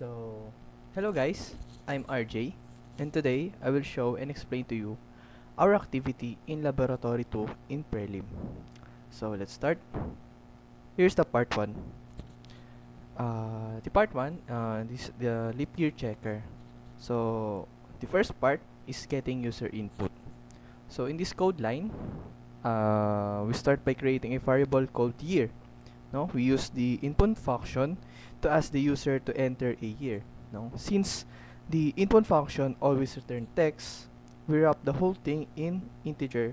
So, hello guys, I'm RJ, and today I will show and explain to you our activity in Laboratory 2 in Prelim. So, let's start. Here's the part 1. The part 1, this the leap year checker. So, the first part is getting user input. So, in this code line, we start by creating a variable called year. No, we use the input function to ask the user to enter a year. No, since the input function always return text, we wrap the whole thing in integer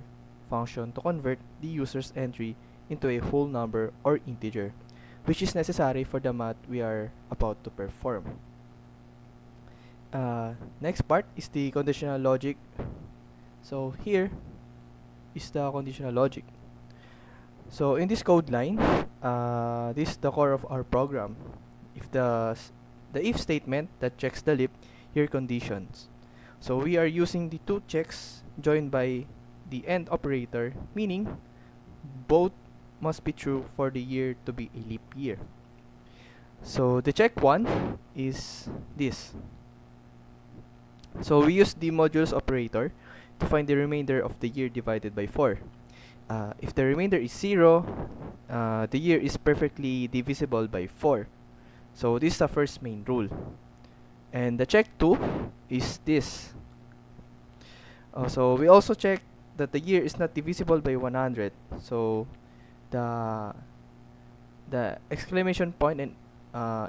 function to convert the user's entry into a whole number or integer, which is necessary for the math we are about to perform. Next part is the conditional logic. So here is the conditional logic. So in this code line, this is the core of our program. If the if statement that checks the leap year conditions. So we are using the two checks joined by the AND operator, meaning both must be true for the year to be a leap year. So the check one is this. So we use the modules operator to find the remainder of the year divided by 4. If the remainder is 0, the year is perfectly divisible by 4. So this is the first main rule. And the check 2 is this. So we also check that the year is not divisible by 100. So the exclamation point and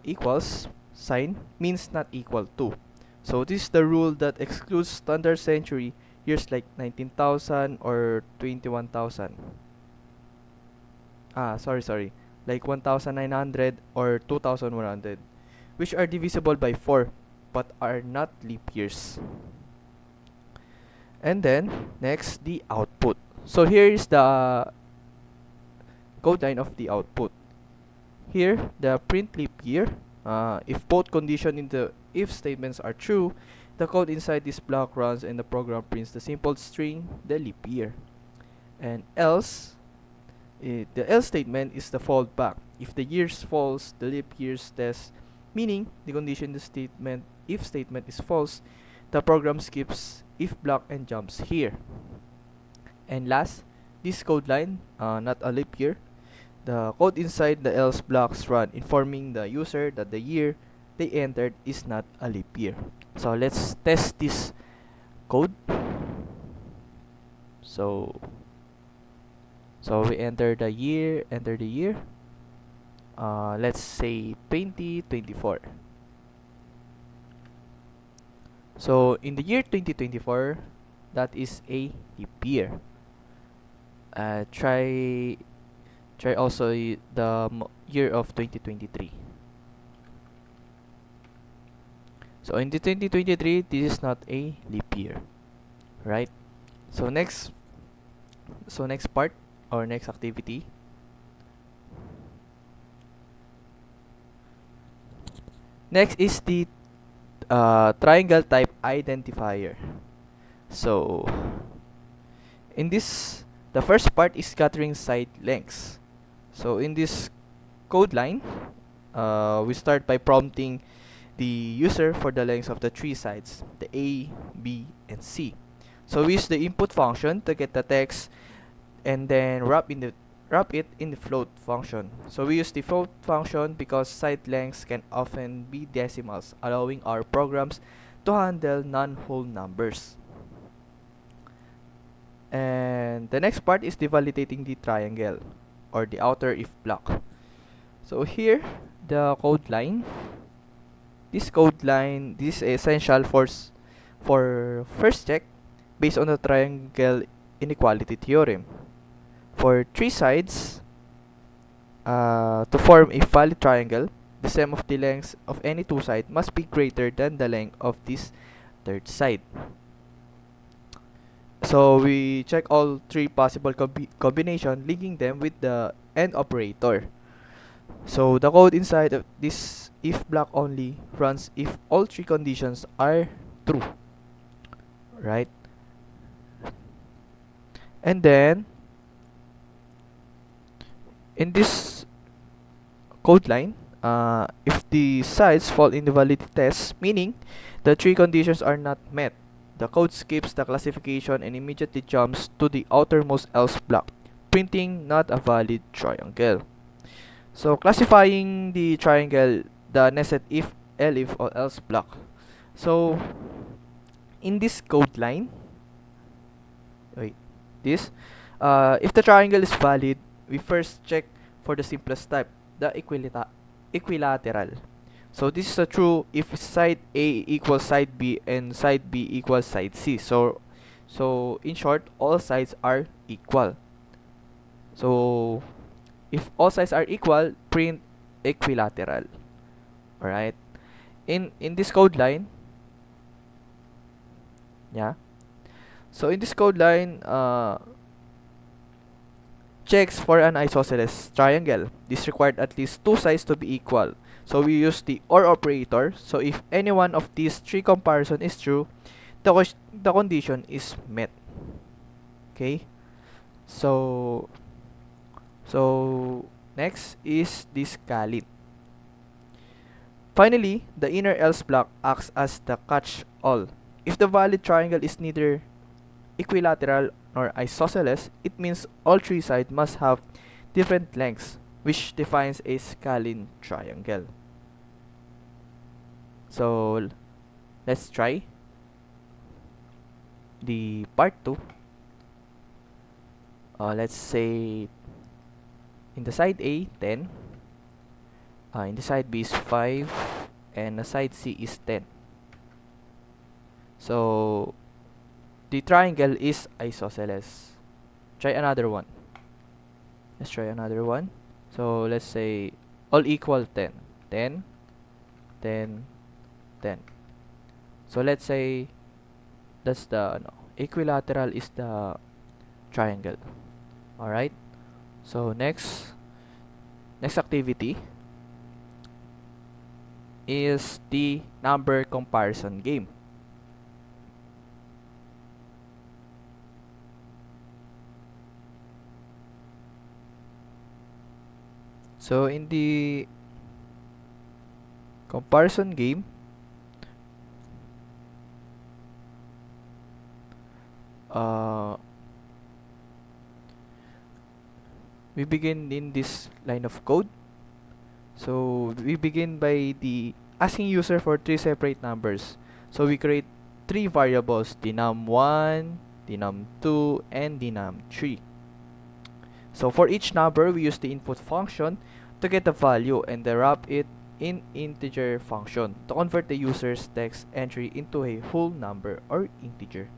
equals sign means not equal to. So this is the rule that excludes standard century years like 19,000 or 21,000. Sorry. Like 1,900 or 2,100, which are divisible by 4 but are not leap years. And then, next, the output. So here is the code line of the output. Here, the print leap year. If both conditions in the if statements are true, the code inside this block runs and the program prints the simple string, the leap year. And else, the else statement is the fallback. If the year's false, the leap year's test, meaning the condition in the statement if statement is false, the program skips if block and jumps here. And last, this code line, not a leap year. The code inside the else blocks run, informing the user that the year they entered is not a leap year. So let's test this code. So we enter the year. Let's say 2024. So in the year 2024, that is a leap year. Try also the year of 2023. So in the 2023, this is not a leap year, right? So next part or next activity. Next is the triangle type identifier. So in this, the first part is scattering side lengths. So in this code line, we start by prompting the user for the lengths of the three sides, the A, B, and C. So we use the input function to get the text and then wrap it in the float function. So we use the float function because side lengths can often be decimals, allowing our programs to handle non-whole numbers. And the next part is the validating the triangle or the outer if block. So here, the code line. This code line, this is essential for first check based on the triangle inequality theorem. For three sides, to form a valid triangle, the sum of the lengths of any two sides must be greater than the length of this third side. So we check all three possible combination, linking them with the AND operator. So the code inside of this if block only runs if all three conditions are true, right? And then in this code line, if the sides fall in the validity test, meaning the three conditions are not met, the code skips the classification and immediately jumps to the outermost else block, printing not a valid triangle. So classifying the triangle, the nested if, elif, or else block. So in this code line, wait, this, if the triangle is valid, we first check for the simplest type, the equilateral. So this is true if side A equals side B and side B equals side C. So in short, all sides are equal. So if all sides are equal, print equilateral. Alright. In this code line, yeah. So in this code line, checks for an isosceles triangle. This required at least two sides to be equal. So we use the OR operator. So if any one of these three comparison is true, the condition is met. Okay. So next is this callit. Finally, the inner else block acts as the catch-all. If the valid triangle is neither equilateral nor isosceles, it means all three sides must have different lengths, which defines a scalene triangle. So let's try the part 2. Let's say in the side A, 10. In the side B is 5. And the side C is 10. So the triangle is isosceles. Try another one. Let's try another one. So let's say all equal 10. 10, 10, 10. So let's say that's the equilateral is the triangle. Alright. So next activity is the number comparison game. So in the comparison game, we begin in this line of code. So we begin by the asking user for three separate numbers. So we create three variables, the num1, the num2, and the num3. So for each number, we use the input function to get the value and then wrap it in integer function to convert the user's text entry into a whole number or integer.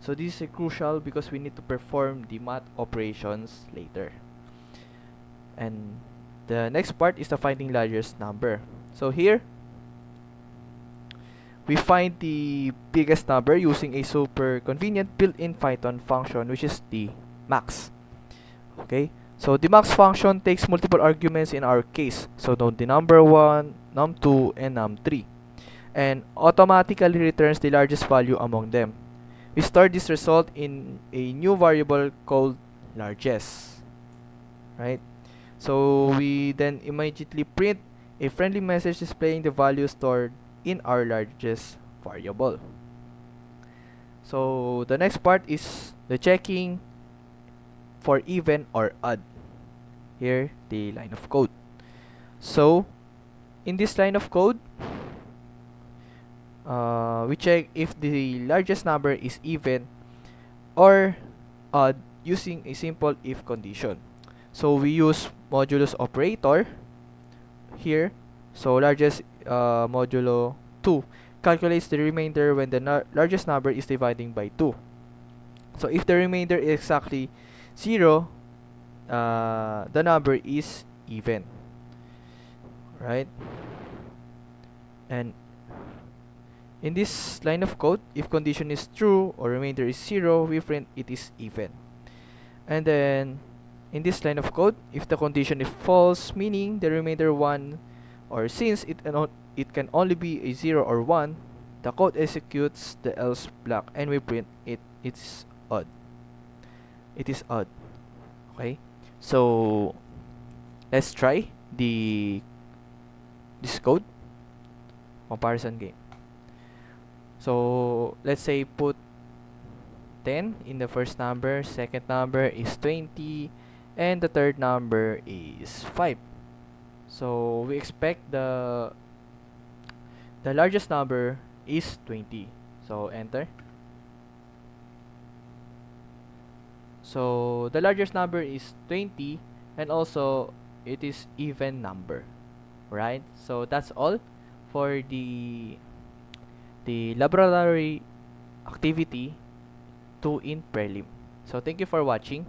So this is crucial because we need to perform the math operations later. And the next part is the finding largest number. So here, we find the biggest number using a super convenient built-in Python function, which is the max. Okay, so the max function takes multiple arguments in our case. So the number 1, num2, and num3, and automatically returns the largest value among them. We store this result in a new variable called largest. Right? So we then immediately print a friendly message displaying the value stored in our largest variable. So the next part is the checking for even or odd. Here, the line of code. So in this line of code, we check if the largest number is even or odd using a simple if condition. So we use modulus operator here. So largest modulo 2 calculates the remainder when the largest number is dividing by 2. So if the remainder is exactly 0, the number is even. Right? And in this line of code, if condition is true or remainder is 0, we print it is even. And then in this line of code, if the condition is false, meaning the remainder 1, or since it can only be a 0 or 1, the code executes the else block and we print it's odd. It is odd. Okay, so let's try the this code, comparison game. So let's say put 10 in the first number, second number is 20, and the third number is 5. So we expect the largest number is 20. So enter. So the largest number is 20, and also it is even number, right? So that's all for the laboratory activity 2 in Prelim. So thank you for watching.